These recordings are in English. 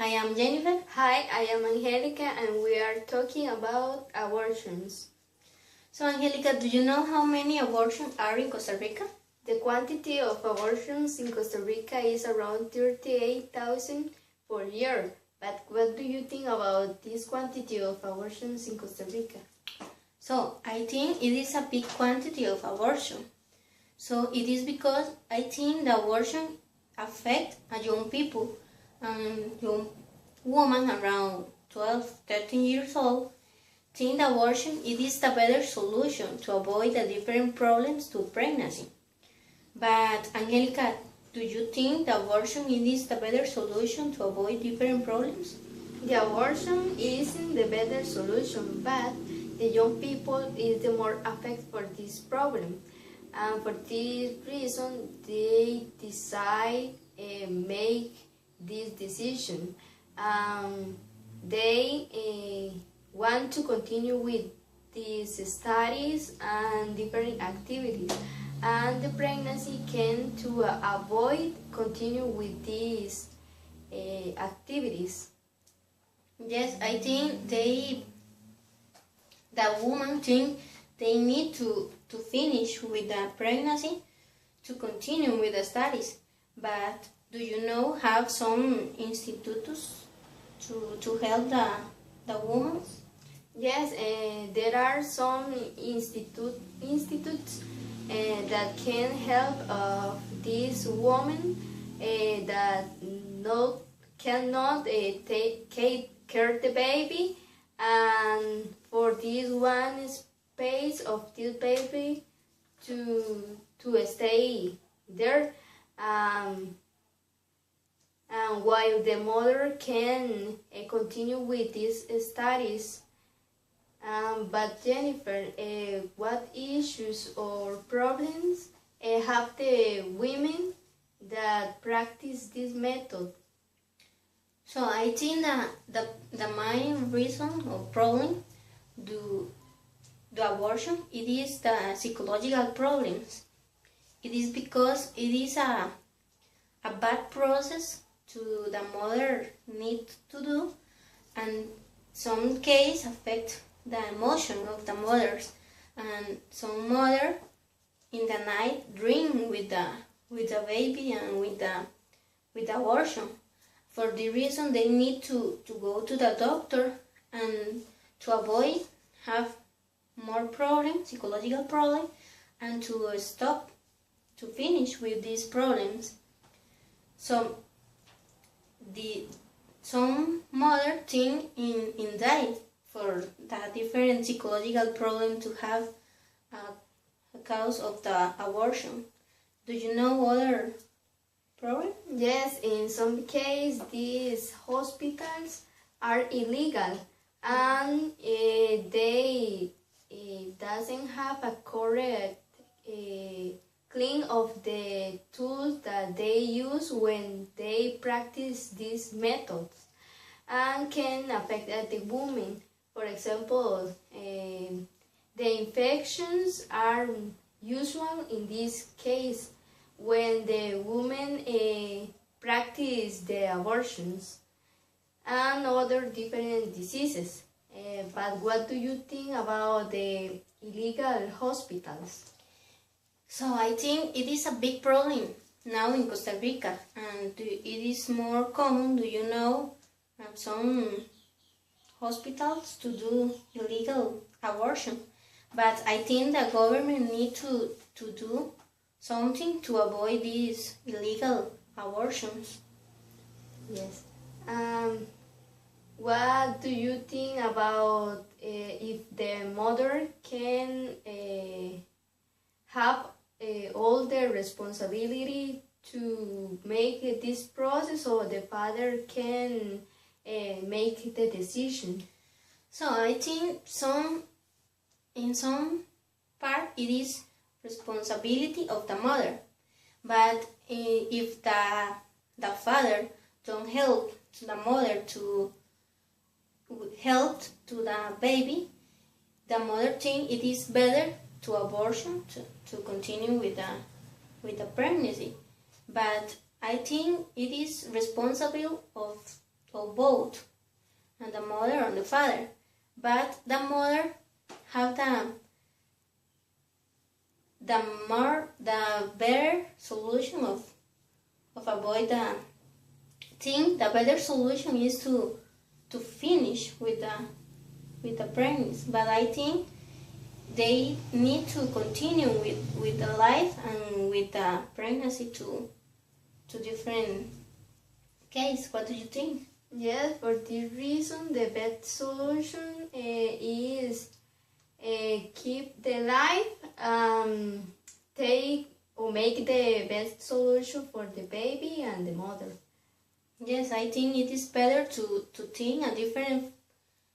I am Jennifer. Hi, I am Angelica and we are talking about abortions. So Angelica, do you know how many abortions are in Costa Rica? The quantity of abortions in Costa Rica is around 38,000 per year. But what do you think about this quantity of abortions in Costa Rica? So I think it is a big quantity of abortion. So it is because I think the abortion affect a young people, young woman around 12, 13 years old. Think the abortion it is the better solution to avoid the different problems to pregnancy. But Angelica, do you think the abortion it is the better solution to avoid different problems? The abortion isn't the better solution, but the young people is the more affected for this problem. And for this reason, they decide make this decision. They want to continue with these studies and different activities. And the pregnancy can to avoid continue with these activities. Yes, I think the woman think they need to finish with the pregnancy to continue with the studies. But do you know have some institutes to help the woman? Yes, there are some institutes that can help this woman that cannot take care of the baby, and for this one space of this baby to stay there, and while the mother can continue with these studies. But Jennifer, what issues or problems have the women that practice this method? So I think that the main reason or problem do abortion it is the psychological problems. It is because it is a bad process to the mother need to do, and some case affect the emotion of the mothers, and some mother in the night dream with the baby and with the abortion. For the reason they need to go to the doctor and to avoid have more problems, psychological problem, and to stop, to finish with these problems. So some mother think in die for the different psychological problem to have a cause of the abortion. Do you know other problem? Yes, in some cases these hospitals are illegal and they doesn't have a correct clean of the tools that they use when they practice these methods, and can affect the woman. For example, the infections are usual in this case when the woman practice the abortions and other different diseases. But what do you think about the illegal hospitals? So I think it is a big problem now in Costa Rica, and it is more common, do you know, some hospitals to do illegal abortion. But I think the government need to do something to avoid these illegal abortions. Yes. What do you think about if the mother can have all the responsibility to make this process, or the father can make the decision? So I think in some part it is responsibility of the mother, but if the father don't help the mother to help to the baby, the mother think it is better to abortion to continue with the pregnancy. But I think it is responsible of of both, and the mother and the father. But the mother have the better solution of avoid the thing. The better solution is to finish with the pregnancy. But I think they need to continue with the life and with the pregnancy to different case. What do you think? Yes, for this reason, the best solution is keep the life, take or make the best solution for the baby and the mother. Yes, I think it is better to think a different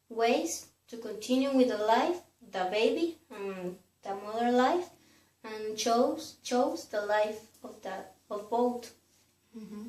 ways to continue with the life, the baby and the mother life, and chose the life of both. Mm-hmm.